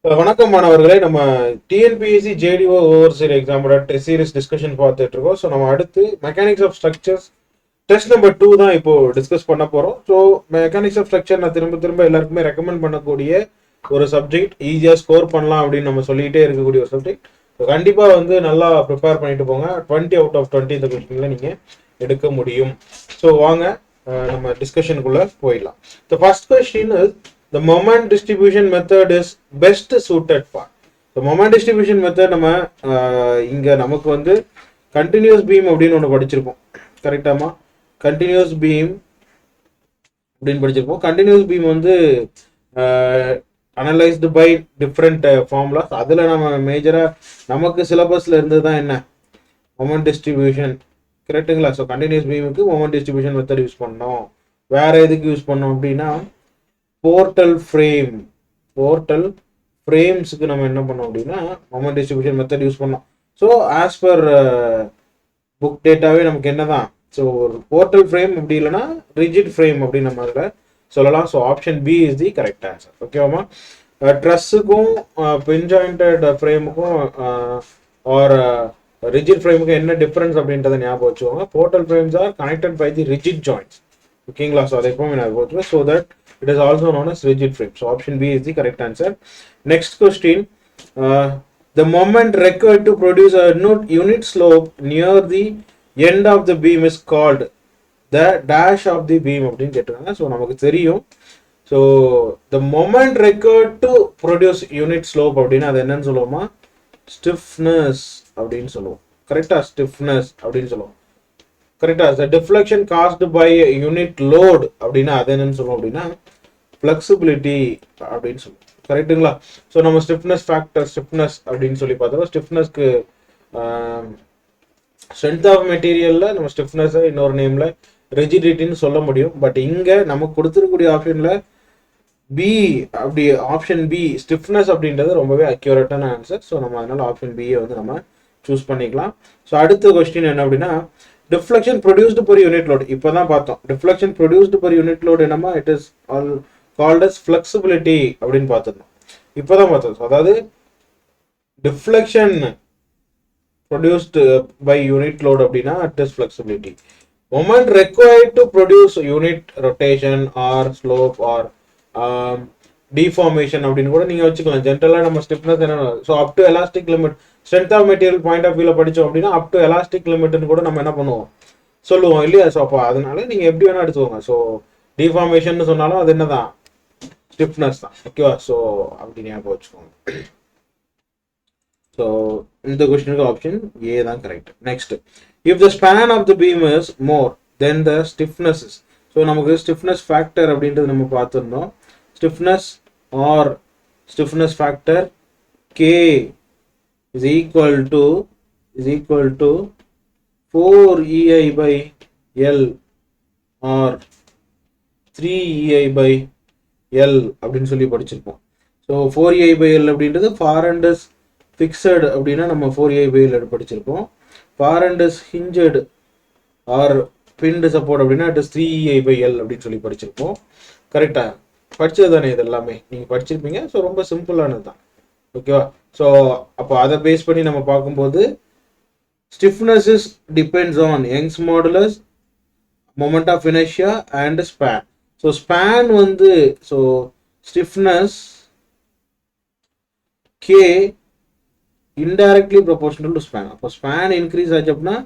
வணக்கம் மாணவர்களே. நம்ம டிஎன்பிஎஸ்சி ஜேடிஓ ஓவர்சீர் எக்ஸாமோட டெஸ்ட் சீரிஸ் டிஸ்கஷன் பார்த்துட்டு இருக்கோம். ஸோ நம்ம அடுத்து mechanics of structures test number 2 தான் இப்போ டிஸ்கஸ் பண்ண போகிறோம். ஸோ மெக்கானிக்ஸ் ஆஃப் ஸ்ட்ரக்சர் நான் திரும்ப திரும்ப எல்லாருக்குமே ரெக்கமெண்ட் பண்ணக்கூடிய ஒரு சப்ஜெக்ட், ஈஸியாக ஸ்கோர் பண்ணலாம் அப்படின்னு நம்ம சொல்லிகிட்டே இருக்கக்கூடிய ஒரு சப்ஜெக்ட். ஸோ கண்டிப்பாக வந்து நல்லா ப்ரிப்பேர் பண்ணிட்டு போங்க. 20 out of 20 இந்த கொஸ்டினில் நீங்கள் எடுக்க முடியும். ஸோ வாங்க நம்ம டிஸ்கஷனுக்குள்ளே போயிடலாம். The first question is the moment distribution method is best suited for. The moment distribution method நம்ம இங்க நமக்கு வந்து continuous beam அப்படின்னு ஒன்று படிச்சிருப்போம். கரெக்டாமா? continuous beam அப்படின்னு படிச்சிருப்போம். continuous beam வந்து analyzed by different formulas. அதில் நம்ம மேஜரா நமக்கு சிலபஸ்ல இருந்தது தான் என்ன, moment distribution. கரெக்டுங்களா? So continuous beamக்கு moment distribution method use பண்ணோம். வேற எதுக்கு யூஸ் பண்ணோம் அப்படின்னா போர்ட்டல் ஃப்ரேம்ஸுக்கு நம்ம என்ன பண்ணோம் அப்படின்னா மொமெண்ட் டிஸ்ட்ரிபியூஷன் மெத்தட் யூஸ் பண்ணோம். ஸோ ஆஸ் பர் புக் டேட்டாவே நமக்கு என்னதான், ஸோ ஒரு போர்ட்டல் ஃப்ரேம் அப்படி இல்லைன்னா ரிஜிட் ஃப்ரேம் அப்படின்னு நம்ம அதில் சொல்லலாம். So option B is the correct answer. ஓகேவாமா? ட்ரஸ்ஸுக்கும் பின் ஜாயிண்டட் ஃப்ரேமுக்கும் ஆர் ரிஜிட் ஃப்ரேமுக்கும் என்ன டிஃபரன்ஸ் அப்படின்றத ஞாபகம் வச்சுக்கோங்க. Portal frames are connected by the rigid joints. ஓகேங்களா? ஸோ அதை எப்பவுமே நான் போட்டுருவேன். So that it is also known as rigid frame. So option B is the correct answer. Next question, the moment required to produce a unit slope near the end of the beam is called the dash of the beam அப்படின்னு கேட்டிருக்காங்க. So நமக்கு தெரியும். So the moment required to produce unit slope அப்படின்னா அது என்னன்னு சொல்லுவோமா, stiffness அப்படின்னு சொல்லுவோம். கரெக்டா? stiffness அப்படின்னு சொல்லுவோம். கரெக்டா? the deflection caused by unit load அப்படின்னா அது என்னன்னு சொல்லுவோம் அப்படின்னா ஃப்ளெக்சிபிலிட்டி அப்படின்னு சொல்லுவோம். கரெக்டுங்களா? ஸோ நம்ம ஸ்டிஃப்னஸ் ஃபேக்டர், ஸ்டிஃப்னஸ் அப்படின்னு சொல்லி பார்த்தோம். ஸ்டிஃப்னஸ்க்கு ஸ்ட்ரென்த் ஆஃப் மெட்டீரியலில் நம்ம ஸ்டிஃப்னஸை இன்னொரு நேமில் ரிஜிடிட்டின்னு சொல்ல முடியும். பட் இங்கே நமக்கு கொடுத்துருக்கக்கூடிய ஆப்ஷனில் பி, அப்படி ஆப்ஷன் பி ஸ்டிஃப்னஸ் அப்படின்றது ரொம்பவே அக்யூரேட்டான ஆன்சர். ஸோ நம்ம அதனால ஆப்ஷன் பியை வந்து நம்ம சூஸ் பண்ணிக்கலாம். ஸோ அடுத்த கொஸ்டின் என்ன அப்படின்னா deflection produced per unit load. இப்போ தான் பார்த்தோம். Deflection produced per unit load என்னமா, it is all called as flexibility அப்படின்னு பார்த்துருந்தோம். இப்போதான் பார்த்தோம். அதாவது deflection produced by unit load அப்படின்னா it is flexibility. Moment required to produce unit rotation or slope or deformation அப்படின்னு கூட நீங்க வச்சுக்கலாம். ஜென்ரலா நம்ம ஸ்டிஃப்னஸ் என்ன, so up to elastic limit, strength of material point of வியூல படிச்சோம் அப்படின்னா அப் டு எலாஸ்டிக் லிமிட்னு கூட நம்ம என்ன பண்ணுவோம் சொல்லுவோம் இல்லையா? ஸோ அப்போ அதனால நீங்க எப்படி வேணா எடுத்துக்கோங்க. ஸோ டிஃபார்மேஷன் சொன்னாலும் அது என்னதான், ஸ்டிஃப்னஸ் தான். ஓகேவா? ஸோ அப்படி ஞாபகம் வச்சுக்கோங்க. ஸோ இந்த கொஸ்டினுக்கு ஆப்ஷன் ஏ தான் correct. Next, if the span of the beam is more then the stiffness is. So நமக்கு ஸ்டிஃப்னஸ் ஃபேக்டர் அப்படின்றது நம்ம பார்த்துருந்தோம். Stiffness or stiffness factor K is equal to 4EI by L or 3EI by L அப்படின்னு சொல்லி படிச்சிருப்போம். So 4EI by L அப்படின்றது far end is fixed அப்படின்னா நம்ம 4EI by L படிச்சிருப்போம். Far end is hinged or pinned support அப்படின்னா it is 3EI by L அப்படின்னு சொல்லி படிச்சிருப்போம். கரெக்டா? படிச்சது தானே இது எல்லாமே, நீங்கள் படிச்சிருப்பீங்க. ஸோ ரொம்ப சிம்பிளானது தான். ஓகேவா? ஸோ அப்போ அதை பேஸ் பண்ணி நம்ம பார்க்கும்போது stiffness is depends on Young's modulus, moment of inertia and span. So span வந்து, so stiffness K indirectly proportional to span. அப்போ span increase ஆச்சு அப்படின்னா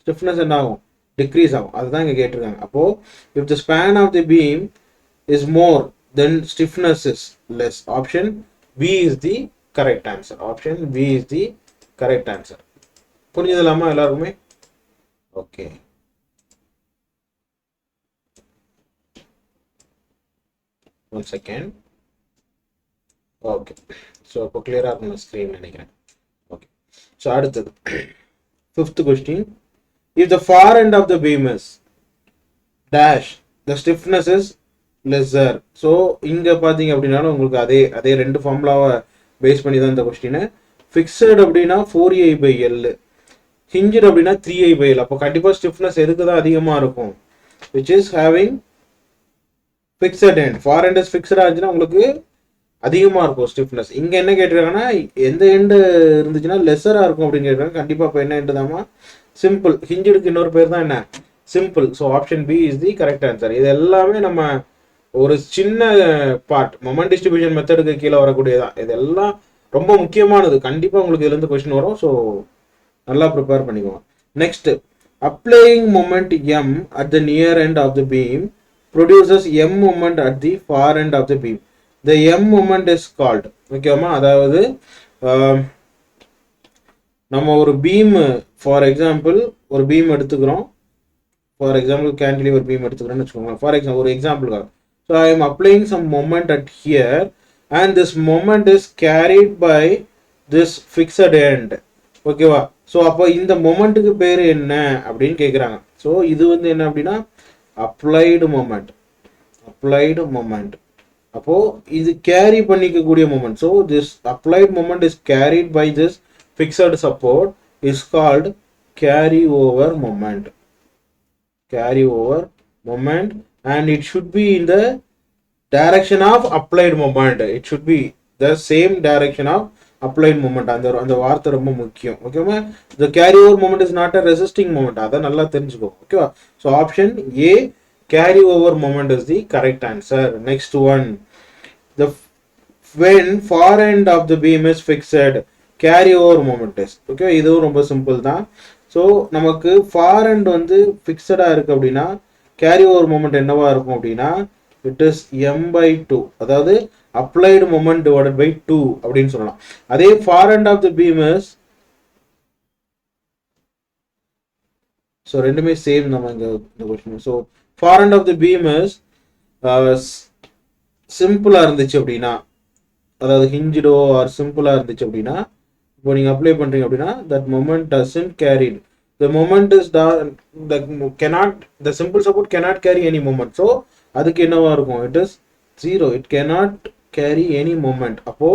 stiffness என்ன ஆகும், decrease ஆகும். அதுதான் இங்கே கேட்டிருக்காங்க. அப்போ if the span of the beam is more then stiffness is less. Option B is the correct answer. Option B is the correct answer. புரிஞ்சதுலாமா எல்லாருக்குமே? Okay, one second. Okay, so இப்போ கிளியரா இருக்கும் ஸ்க்ரீன் நினைக்கிறேன். ஓகே, ஸோ அடுத்தது fifth question, if the far end of the beam is dash the stiffness is lesser. So இங்கே பார்த்தீங்க அப்படின்னாலும் உங்களுக்கு அதே ரெண்டு ஃபார்முலாவை பேஸ் பண்ணி தான் இந்த கொஸ்டின். ஃபிக்ஸட் அப்படின்னா 4EI by L, ஹிஞ்சட் அப்படின்னா 3EI by L. அப்போ கண்டிப்பாக ஸ்டிஃப்னஸ் எதுக்கு தான் அதிகமாக இருக்கும், which is having fixed end. Far end is ஃபிக்ஸடாக இருந்துச்சுன்னா உங்களுக்கு அதிகமாக இருக்கும் ஸ்டிஃப்னஸ். இங்கே என்ன கேட்டிருக்காங்கன்னா எந்த எண்டு இருந்துச்சுன்னா லெஸராக இருக்கும் அப்படின்னு கேட்டிருக்காங்க. கண்டிப்பாக இப்போ என்ன எண்டு தாமா? சிம்பிள். ஹிஞ்சுக்கு இன்னொரு பேர் தான் என்ன? Simple. So option B is the correct answer. இது எல்லாமே நம்ம ஒரு சின்ன பார்ட் மொமெண்ட் டிஸ்ட்ரிபியூஷன் மெத்தடுக்கு கீழே வரக்கூடியதான். இதெல்லாம் ரொம்ப முக்கியமானது. கண்டிப்பாக உங்களுக்கு இதுலேருந்து கொஸ்டின் வரும். ஸோ நல்லா ப்ரிப்பேர் பண்ணிக்கோங்க. Next, applying moment M at the near end of the beam produces M moment at the far end of the beam. The M moment is called. ஓகேவா? அதாவது நம்ம ஒரு பீம், ஃபார் எக்ஸாம்பிள் ஒரு beam எடுத்துக்கிறோம். For example cantilever beam எடுத்துக்கிறோம்னு வச்சுக்கோங்க. For example ஒரு எக்ஸாம்பிளுக்காக. So I am applying some moment at here and this moment is carried by this fixed end. ஓகேவா? ஸோ அப்போ இந்த மொமெண்ட்டுக்கு பேர் என்ன அப்படின்னு கேட்குறாங்க. ஸோ இது வந்து என்ன அப்படின்னா அப்ளைடு மொமெண்ட். Applied moment. அப்போ இது கேரி பண்ணிக்கக்கூடிய moment. So this applied moment is carried by this fixed support is called carry over moment. Carry over moment, and it should be in the direction of applied moment. It should be the same direction of applied moment. அந்த வார்த்தை ரொம்ப முக்கியம். ஓகேவா? The carry over moment is not a resisting moment. அதை நல்லா தெரிஞ்சுக்கோ. ஓகேவா? So option A carry over moment is the correct answer. Next one, the when far end of the beam is fixed, carry over moment is. Okay, இதுவும் ரொம்ப simple தான். So நமக்கு for end வந்து ஃபிக்ஸடாக இருக்குது அப்படின்னா கேரி ஓவர் மொமெண்ட் என்னவா இருக்கும் அப்படின்னா it is M by two, அதாவது applied moment divided by two அப்படின்னு சொல்லலாம். அதே far end of the beam is, so ரெண்டுமே சேம் நம்ம இங்கே இந்த question. So far end of the beam is சிம்பிளாக இருந்துச்சு அப்படின்னா, அதாவது ஹிஞ்சிடோ ஆர் சிம்பிளாக இருந்துச்சு அப்படின்னா, இப்போ நீங்கள் அப்ளை பண்ணுறீங்க அப்படின்னா that moment doesn't carried. The moment is the simple support cannot carry any moment. So அதுக்கு என்னவா இருக்கும்? It is 0. It cannot carry any moment. அப்போ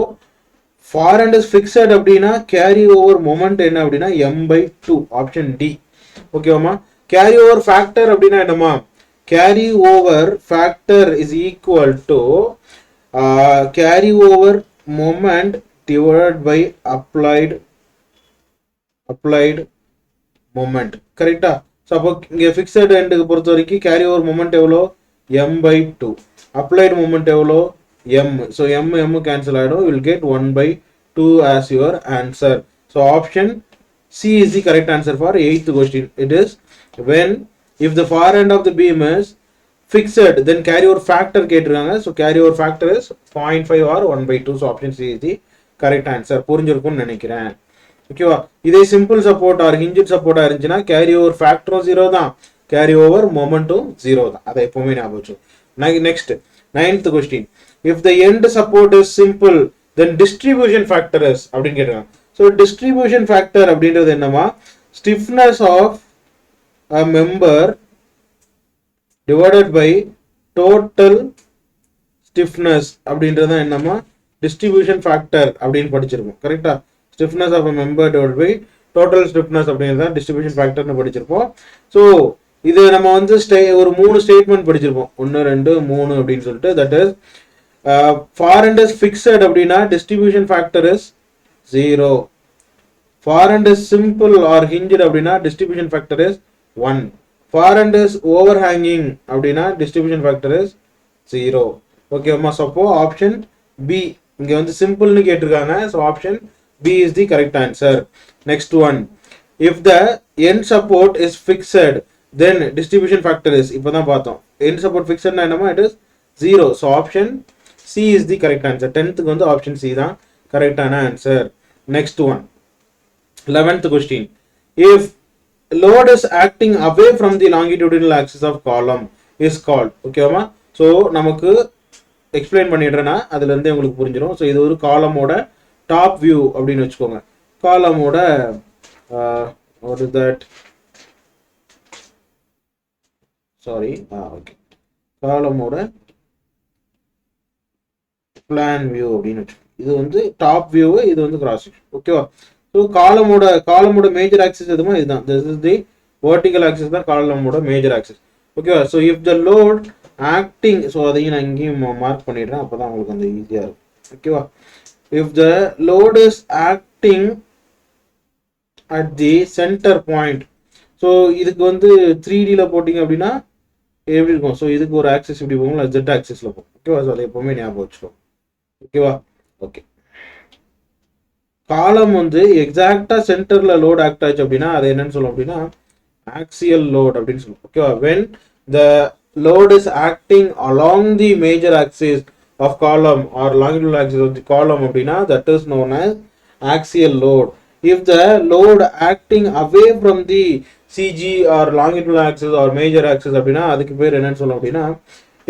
far end is fixed அப்படின்னா carry over moment என்ன அப்படின்னா m by 2. Option D. ஓகேவாமா? carry over factor அப்படின்னா என்னமா? carry over factor is equal to carry over moment divided by applied moment. கரெக்டா? So அப்போ இங்கே ஃபிக்ஸட் எண்டுக்கு பொறுத்த வரைக்கும் கேரி ஓவர் மொமெண்ட் எவ்வளோ? M by two. Applied moment எவ்வளோ? எம். ஸோ எம் கேன்சல் ஆகிடும். Will get 1/2 as your answer. So option C is the correct answer for 8th question. It is when if the far end of the beam is fixed then carry over factor கேட்டிருக்காங்க. So carry over factor is 0.5 or 1/2. So option C is the correct answer. புரிஞ்சிருக்கும்னு நினைக்கிறேன். ஓகேவா? இதே simple support R ஹிஞ்சிட் சப்போர்ட்டா இருந்துச்சுன்னா carry over ஃபேக்டரும் 0 தான், carry over மொமெண்ட்டும் 0 தான். அதை எப்பவுமே ஞாபகம் வச்சுக்கோங்க. Next 9th question, if the end support is simple then distribution factor is அப்படின்னு கேட்டாங்க. ஸோ டிஸ்ட்ரிபியூஷன் ஃபேக்டர் அப்படின்றது என்னமா? Stiffness of a member divided by total stiffness அப்படின்றது தான் என்னமா? டிஸ்ட்ரிபியூஷன் ஃபேக்டர் அப்படின்னு படிச்சிருக்கோம். கரெக்டா? Stiffness of a member divided by total stiffness அப்படின்றது தான் டிஸ்ட்ரிபியூஷன் ஃபேக்டர்னு படிச்சிருப்போம். ஸோ இது நம்ம வந்து ஒரு 3 ஸ்டேட்மெண்ட் படிச்சிருப்போம். 1 2 3 அப்படின்னு சொல்லிட்டு. That is far end is fixed அப்படின்னா distribution factor is 0. Far end is simple or hinged அப்படின்னா distribution factor is 1. Far end is overhanging அப்படின்னா டிஸ்ட்ரிபியூஷன் ஃபேக்டர் இஸ் 0. ஓகேவா? ஸோ அப்போ ஆப்ஷன் பி இங்கே வந்து சிம்பிள்னு கேட்டிருக்காங்க. So option B is the correct answer. Next one, if the end support is fixed then distribution factor is, இப்போதான் பார்த்தோம் end support fixed னா என்னமா? It is 0. So option C is the correct answer. 10th வந்து option C தான் கரெக்டான answer. Next one, 11th question, if load is acting away from the longitudinal axis of column is called. ஓகேவா? So நமக்கு explain பண்ணிடுறேன்னா அதுல இருந்து உங்களுக்கு புரிஞ்சிடும். So இது ஒரு காலமோட டாப் வியூ அப்படின்னு வச்சுக்கோங்க. காலமோட what is that? Sorry. Okay, காலமோட பிளான் வியூ அப்படின்னு வச்சுக்கோங்க. இது வந்து டாப் வியூ, இது வந்து கிராஸ் வியூ. ஓகேவா? ஸோ காலமோட மேஜர் ஆக்சிஸ் எதுமா? இதுதான். This is the vertical axis தான் காலமோட மேஜர் ஆக்சிஸ். ஓகேவா? So if the load acting, so அதையும் நான் இங்கேயும் மார்க் பண்ணிடுறேன், அப்போ தான் உங்களுக்கு அந்த ஈஸியாக இருக்கும். ஓகேவா. if the load is acting at the center point, so இதுக்கு வந்து 3Dல போட்டிங்க அப்படின்னா எப்படி இருக்கும், ஸோ இதுக்கு ஒரு ஆக்சிஸ் இப்படி போகும், ஜெட் ஆக்சிஸ்ல போகும். ஓகேவா, ஸோ அதை எப்பவுமே ஞாபகம் வச்சுக்கோ. ஓகேவா. ஓகே, காலம் வந்து எக்ஸாக்டா சென்டர்ல லோட் ஆக்ட் ஆச்சு அப்படின்னா அது என்னன்னு சொல்லுவோம் அப்படின்னா ஆக்சியல் லோட் அப்படின்னு சொல்லுவோம். ஓகேவா. when the load is acting along the major axis of column or longitudinal axis of the column அப்படின்னா that is known as axial load. if the load acting away from the CG or longitudinal axis or major axis அப்படின்னா அதுக்கு பேர் என்னன்னு சொல்லுவோம் அப்படின்னா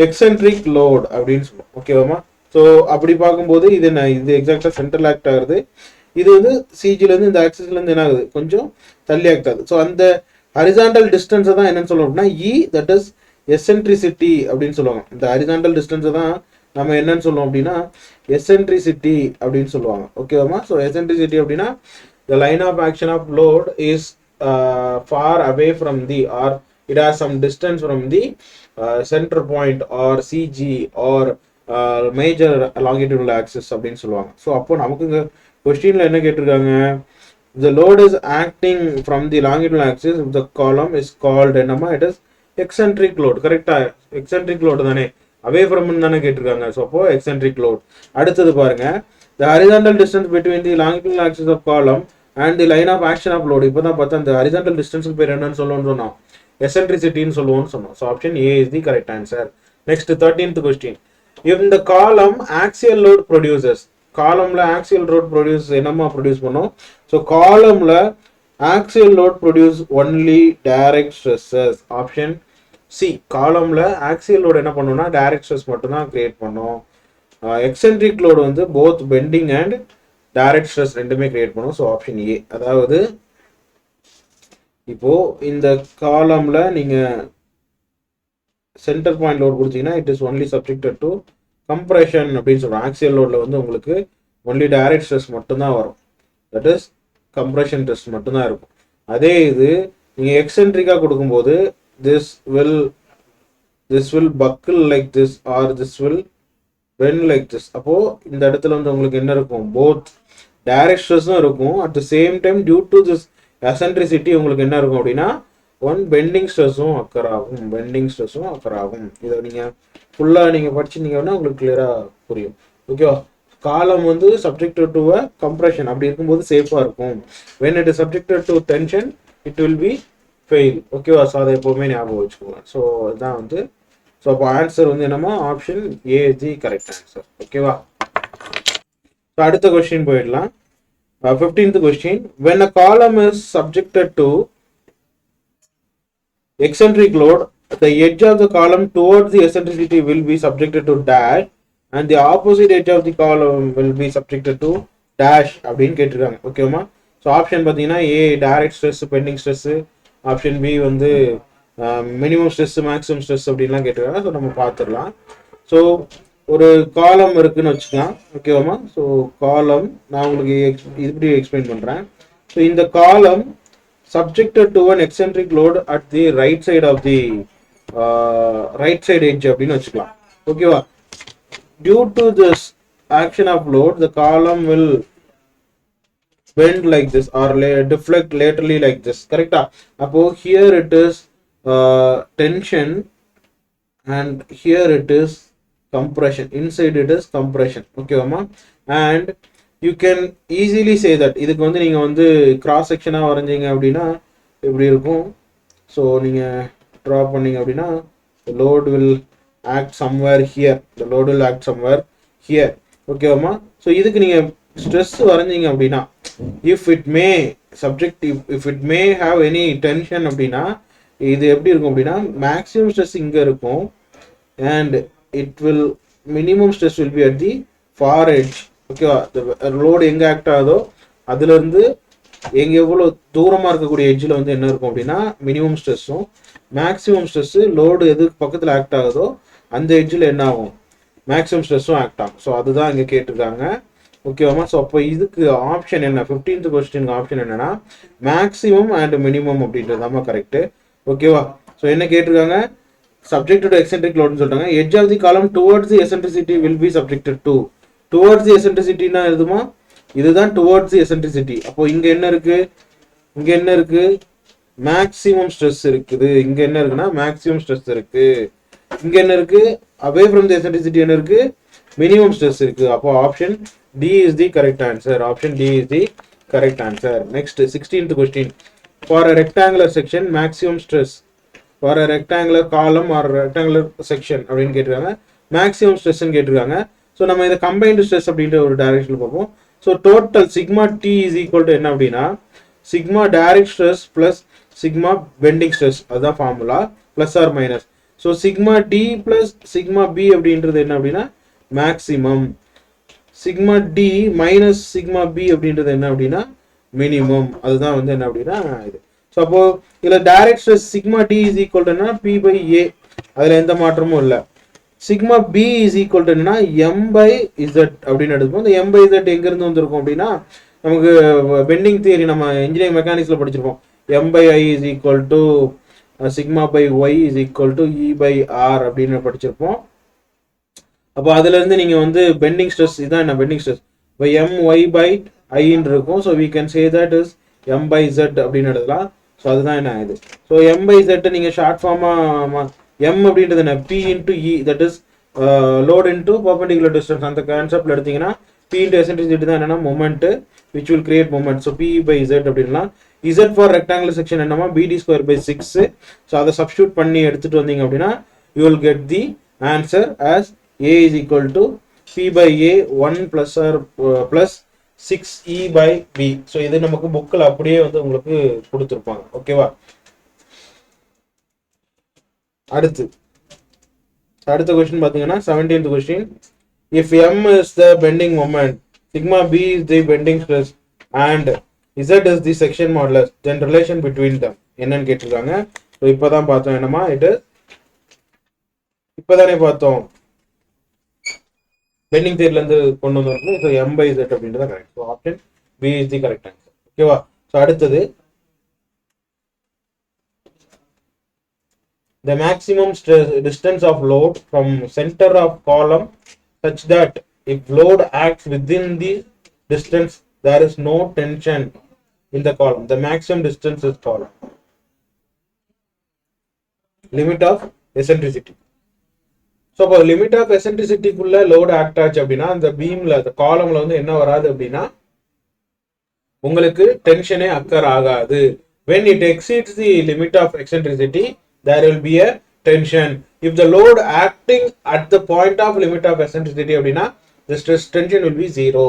eccentric load அப்படின்னு சொல்லுவோம். ஓகேவாமா. So அப்படி பார்க்கும்போது இது என்ன, இது எக்ஸாக்டா சென்ட்ரல் ஆக்ட் ஆகுது, இது வந்து சிஜில இருந்து இந்த ஆக்சிஸ்ல இருந்து என்ன ஆகுது, கொஞ்சம் தள்ளி ஆக்ட் ஆகுது. ஸோ அந்த ஹரிசாண்டல் டிஸ்டன்ஸை தான் என்னன்னு சொல்லுவோம் அப்படின்னா இ, தட் இஸ் எசென்ட்ரிசிட்டி அப்படின்னு சொல்லுவாங்க. இந்த ஹரிசாண்டல் டிஸ்டன்ஸை தான் நம்ம என்னன்னு சொல்லுவோம் அப்படின்னா எசென்ட்ரிசிட்டி அப்படின்னு சொல்லுவாங்க. ஓகேவாமா. ஸோ எசென்ட்ரிசிட்டி அப்படின்னா the line of action of load is far away from the, or it has some distance from the center point or CG or major longitudinal axis அப்படின்னு சொல்லுவாங்க. ஸோ அப்போ நமக்கு இங்க கொஸ்டின்ல என்ன கேட்டிருக்காங்க, the load is acting from the longitudinal axis if the column is called என்னமா, it is eccentric load. கரெக்டா, eccentric load தானே, away from தானே கேட்டிருக்காங்க. ஸோ அப்போ eccentric load. அடுத்தது பாருங்க, the horizontal distance between the longitudinal axis of column and the line of action of load. இப்போதான் பார்த்தா அந்த horizontal distance பேர் என்னன்னு சொல்லுவோம்னு சொன்னோம், எசென்ட்ரிசிட்டின்னு சொல்லுவோம்னு சொன்னோம். So option A is the correct answer. Next 13th question, if the column axial load produces, காலம்ல ஆக்சியல் லோட் ப்ரொடியூஸ் என்னமா ப்ரொடியூஸ் பண்ணோம், ஸோ காலம்ல axial load produce only direct stresses. Option C, காலம்ல ஆக்சியல் லோட் என்ன பண்ணோம்னா direct stress மட்டும் தான் create பண்ணோம். எக்ஸென்ட்ரிக் லோடு வந்து both bending and direct stress ரெண்டுமே கிரியேட் பண்ணும். So option A. அதாவது இப்போ இந்த காலம்ல நீங்க சென்டர் பாயிண்ட் லோட் கொடுத்தீங்கன்னா it is only subjected to compression அப்படின்னு சொல்றோம். ஆக்சியல் லோட்ல வந்து உங்களுக்கு ஒன்லி டைரக்ட் ஸ்ட்ரெஸ் மட்டும்தான் வரும், தட் இஸ் கம்ப்ரெஷன் டெஸ்ட் மட்டும்தான் இருக்கும். அதே இது நீங்க எக்ஸென்ட்ரிக்கா கொடுக்கும்போது this will buckle like this or this will bend like this. அப்போ இந்த இடத்துல வந்து உங்களுக்கு என்ன இருக்கும், போத் டைரக்ட் ஸ்ட்ரெஸ்ஸும் இருக்கும், at the same time due to this eccentricity உங்களுக்கு என்ன இருக்கும் அப்படின்னா ஒன் பெண்டிங் ஸ்ட்ரெஸ்ஸும் அக்கர் ஆகும், இதை நீங்க ஃபுல்லா நீங்க படிச்சிருந்தீங்கன்னா உங்களுக்கு கிளியரா புரியும். ஓகேவா. காலம் வந்து சப்ஜெக்டட் டு அ கம்ப்ரெஷன், அப்படி இருக்கும்போது சேஃபா இருக்கும். when it is subjected to tension it will be fail. ஓகேவா. ஸோ அதை எப்பவுமே ஞாபகம் வச்சுக்கோங்க. ஸோ இதுதான் வந்து, ஸோ அப்போ ஆன்சர் வந்து என்னமா option A the correct answer. ஓகேவா. ஸோ அடுத்த கொஸ்டின் போயிடலாம். 15th question, when a column is subjected to eccentric load, the edge of the column towards the eccentricity will be subjected to dash and the opposite edge of the column will be subjected to dash அப்படின்னு கேட்டிருக்காங்க. ஓகேவா. So option பார்த்தீங்கன்னா A direct stress bending stress, option B வந்து minimum stress maximum stress அப்படின்லாம் கேட்டிருக்காங்க. So நம்ம பார்த்துடலாம். So ஒரு காலம் இருக்குன்னு வச்சுக்கலாம். ஓகேவாமா. ஸோ காலம் நான் உங்களுக்கு இப்படி எக்ஸ்பிளைன் பண்ணுறேன். ஸோ இந்த காலம் subjected to an eccentric load at the right side of the right side edge அப்படின்னு வச்சுக்கலாம். ஓகேவா. due to this action of load the column will bend like this or deflect laterally like this. கரெக்டா. அப்போ here it is tension and here it is compression, inside it is compression. ஓகேவாமா. and you can easily say that இதுக்கு வந்து நீங்க வந்து cross செக்ஷனா வரைஞ்சீங்க அப்படின்னா எப்படி இருக்கும், so நீங்க ட்ரா பண்ணீங்க அப்படின்னா load will act somewhere here, the load will act somewhere here. ஓகேவாமா. ஸோ இதுக்கு நீங்க ஸ்ட்ரெஸ் வரைஞ்சீங்க அப்படின்னா if it may have any tension அப்படின்னா இது எப்படி இருக்கும் அப்படின்னா மேக்ஸிமம் ஸ்ட்ரெஸ் இங்க இருக்கும் and it will minimum stress will be at the far edge. ஓகேவா. லோடு எங்க ஆக்ட் ஆகுதோ அதுல இருந்து எங்க எவ்வளவு தூரமா இருக்கக்கூடிய எட்ஜில் வந்து என்ன இருக்கும் அப்படின்னா மினிமம் ஸ்ட்ரெஸ்ஸும் மேக்ஸிமம் ஸ்ட்ரெஸ் லோடு எது பக்கத்துல ஆக்ட் ஆகுதோ அந்த எட்ஜில் என்ன ஆகும், மேக்ஸிமம் ஸ்ட்ரெஸ்ஸும் ஆக்ட் ஆகும். ஸோ அதுதான் இங்க கேட்டிருக்காங்க. ஓகேவாமா. ஸோ அப்போ இதுக்கு ஆப்ஷன் என்ன, 15th கொஸ்டினுக்கு ஆப்ஷன் என்னன்னா மேக்ஸிமம் அண்ட் மினிமம் அப்படின்றதாம கரெக்ட். ஓகேவா. ஸோ என்ன கேட்டிருக்காங்க, subjected to eccentric load ன்னு சொல்றாங்க. edge of the column towards the eccentricity will be subjected to towards the எசென்ட்ரிசிட்டினா எழுதுமா, இதுதான் டுவர்ட்ஸ் தி எசென்ட்ரிசிட்டி. அப்போ இங்க என்ன இருக்கு, இங்க என்ன இருக்கு, மேக்ஸிமம் ஸ்ட்ரெஸ் இருக்குது. இங்க என்ன இருக்குன்னா மேக்ஸிமம் ஸ்ட்ரெஸ் இருக்கு. இங்க என்ன இருக்கு, அவே ஃப்ரம் தி எசென்ட்ரிசிட்டி என்ன இருக்கு, மினிமம் ஸ்ட்ரெஸ் இருக்கு. அப்போ option D is the correct answer. Option D is the correct answer. Next 16th question. ஃபார் a rectangular section maximum stress for a rectangular column or rectangular section அப்படின்னு கேட்டிருக்காங்க. Maximum ஸ்ட்ரெஸ்ன்னு கேட்டிருக்காங்க. So நம்ம இதை combined stress அப்படின்ற ஒரு டைரக்ஷனில் பார்ப்போம். So total sigma D is equal to என்ன அப்படின்னா sigma direct stress plus sigma bending stress, அதுதான் formula, plus or minus. So sigma T plus sigma B அப்படின்றது என்ன அப்படின்னா maximum, sigma T minus sigma B அப்படின்றது என்ன அப்படின்னா மினிமம், அதுதான் வந்து என்ன அப்படின்னா இது. ஸோ அப்போ இதில் direct stress sigma D is equal to என்ன பி பை ஏ, அதில் எந்த மாற்றமும் இல்லை. Sigma B is equal to என்னன்னா எம் பை இசட் அப்படின்னு எடுத்துப்போம். இந்த எம் பை இசட் எங்கேருந்து வந்திருக்கும் அப்படின்னா நமக்கு பெண்டிங் தியரி நம்ம இன்ஜினியரிங் மெக்கானிக்ஸில் படிச்சிருப்போம். M by I is equal to sigma by Y is equal to E by R அப்படின்னு படிச்சிருப்போம். அப்போ அதுல இருந்து நீங்க வந்து பெண்டிங் ஸ்ட்ரெஸ் இதான் என்ன பெண்டிங் ஸ்ட்ரெஸ் இப்போ எம் ஒய் பை ஐன்னு இருக்கும். So we can say that is M by Z அப்படின்னு எழுதலாம். ஸோ அதுதான் என்ன இது. ஸோ எம் பை ஜெட் நீங்க ஷார்ட் ஃபார்மா எம் அப்படின்றது என்ன P into E, that is load into perpendicular distance. அந்த கான்செப்ட்ல எடுத்தீங்கன்னா பி இன்டூ எசென்ட்ரிசிட்டி தான் என்னன்னா moment which will create moment. So P by Z அப்படின்னா இசட் ஃபார் ரெக்டாங்குலர் செக்ஷன் என்னமா பிடி ஸ்கொயர் பை 6. ஸோ அதை சப்ஸ்டியூட் பண்ணி எடுத்துட்டு வந்தீங்க அப்படின்னா you will get the answer as A is equal to P by A 1 plus or plus 6E by B. So இது நமக்கு புக்கில் அப்படியே வந்து உங்களுக்கு கொடுத்துருப்பாங்க. ஓகேவா. அடுத்த கொஸ்டின் பார்த்தீங்கன்னா 17th question. If M is the bending moment, sigma B is the bending stress and Z is the section modulus, then relation between them என்னன்னு கேட்டிருக்காங்க. ஸோ இப்போதான் பார்த்தோம் என்னமா இது, இப்போதானே பார்த்தோம் பெண்டிங் தியரில இருந்து கொண்டு வந்து. ஸோ எம் பை இசட் அப்படின்றது correct. So option B is the correct answer. ஓகேவா. ஸோ அடுத்தது the maximum stress distance of load from center of column such that if load acts within the distance there is no tension in the column, the maximum distance is called limit of eccentricity. So இப்போ limit of எசென்ட்ரிசிட்டிக்குள்ள load act ஆச்சு அப்படின்னா அந்த பீம்ல அந்த காலம்ல வந்து என்ன வராது அப்படின்னா உங்களுக்கு டென்ஷனே அக்கர் ஆகாது. when it exceeds the limit of eccentricity there will be a tension. if the load acting at the point of limit of eccentricity அப்படின்னா the stress tension will be 0.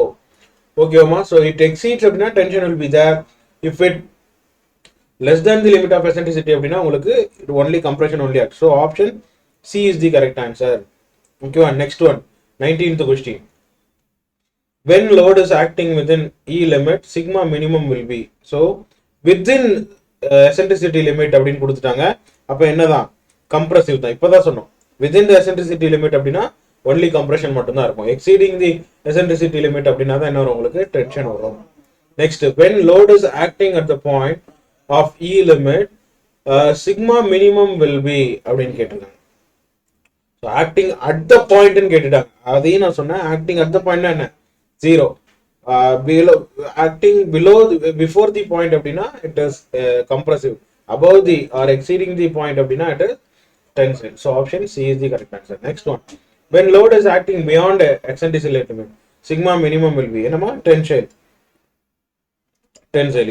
ஓகேவா. so it exceeds அப்படின்னா tension will be there. if it less than the limit of eccentricity அப்படின்னா உங்களுக்கு only compression only acts. so option C is the correct answer. Okay, next one, 19th question. When load is acting within E limit, sigma minimum will be. So within eccentricity limit அப்படின்னு கொடுத்துட்டாங்க. அப்போ என்னதான் compressive தான். இப்போதான் சொன்னோம் within the eccentricity limit அப்படின்னா only compression மட்டும்தான் இருக்கும். exceeding the eccentricity limit அப்படின்னா தான் என்ன வரும் உங்களுக்கு tension வரும். Next, when load is acting at the point of E limit, sigma minimum will be அப்படின்னு கேட்டிருக்காங்க. So acting at the point ன்னு கேட்டுட்டாங்க. அதையும் நான் சொன்னேன் acting at the point என்ன 0. below acting below before the point அப்படின்னா it is compressive. above the or exceeding the point அப்படின்னா it is tension. so option C is the correct answer. next one, when load is acting beyond eccentricity limit, sigma minimum will be என்னமா tensile.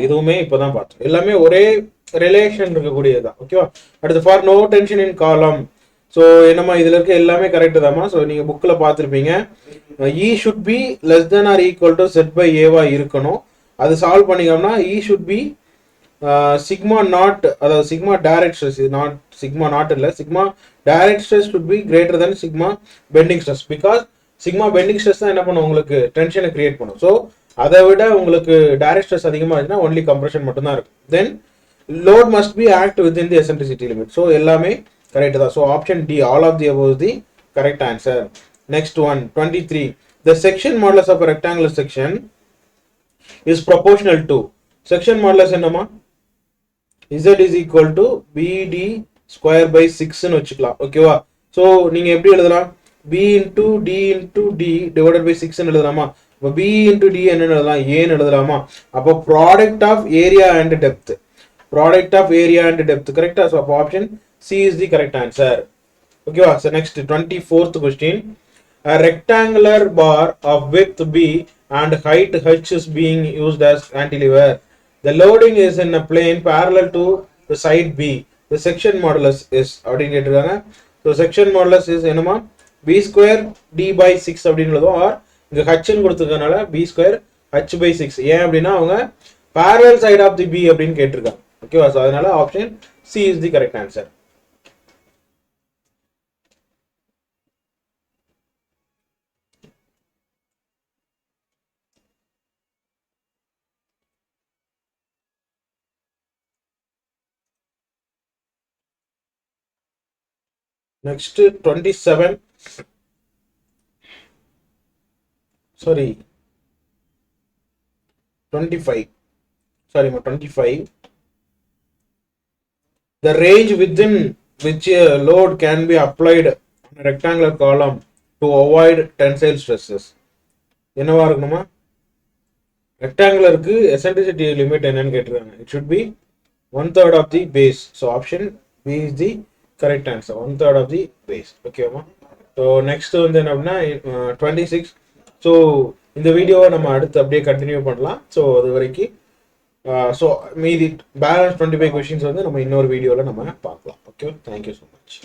இதுவுமே இப்போதான் பார்த்தோம். எல்லாமே ஒரே relation இருக்கக்கூடியதுதான். ஓகேவா. அடுத்து for no tension இன் காலம். ஸோ என்னம்மா இதில் இருக்க எல்லாமே கரெக்டு தான்மா. ஸோ நீங்கள் புக்கில் பார்த்துருப்பீங்க E should be less than or equal to set by ஏவா இருக்கணும். அது சால்வ் பண்ணிக்கோம்னா E should be sigma naught, அதாவது சிக்மா டைரக்ட் ஸ்ட்ரெஸ், இது நாட் சிக்மா நாட் இல்லை, sigma direct stress should be greater than sigma bending stress. Because sigma bending stress தான் என்ன பண்ணும் உங்களுக்கு டென்ஷனை கிரியேட் பண்ணும். ஸோ அதை விட உங்களுக்கு டைரக்ட் ஸ்ட்ரெஸ் அதிகமாக இருந்துச்சுன்னா ஒன்லி கம்ப்ரெஷன் மட்டும்தான் இருக்கும். Then load must be act within the eccentricity limit. So எல்லாமே correct da. so option D, all of the above is the correct answer. next one, 23, the section modulus of a rectangular section is proportional to section modulus என்னமா Z is equal to BD square by 6 ன்னு வச்சுக்கலாம். ஓகேவா. So நீங்க எப்படி எழுதலாம், b into d into d divided by 6 எழுதலாமா? அப்ப b into d என்ன எழுதலாம்? a எழுதலாமா? அப்ப product of area and depth. Product of area and depth. Correct? So option C is the correct answer. Okay, so next 24th question. A rectangular bar of width b and height h is being used as cantilever. The loading is in a plane parallel to the side b. The section modulus is அப்படினு கேட்டிருக்காங்க. So section modulus is என்னமா? b square d by 6 அப்படினு எழுதுவோம். or இங்க h ன்னு கொடுத்திருக்கனால b square h by 6. ஏன் அப்படினா அவங்க parallel side of the b அப்படினு கேட்டிருக்காங்க. ஓகேவா? so அதனால option C is the correct answer. Next 27. Sorry, 25. Sorry, 25. The range within which a load can be applied on a rectangular column to avoid tensile stresses. என்னவா இருக்குமா? ரெக்டாங்குலருக்கு eccentricity limit என்னன்னு கேட்டிருக்காங்க. It should be 1/3 of the base. So option B is the correct answer. 1/3 of the base. ஓகேவா? So next வந்து என்ன அப்படின்னா 26. So இந்த வீடியோவை நம்ம அடுத்து அப்படியே கண்டினியூ பண்ணலாம். ஸோ அது வரைக்கும் ஸோ மீதி பேலன்ஸ் 25 கொஷின்ஸ் வந்து நம்ம இன்னொரு வீடியோவில் நம்ம பார்க்கலாம். Okay, thank you so much.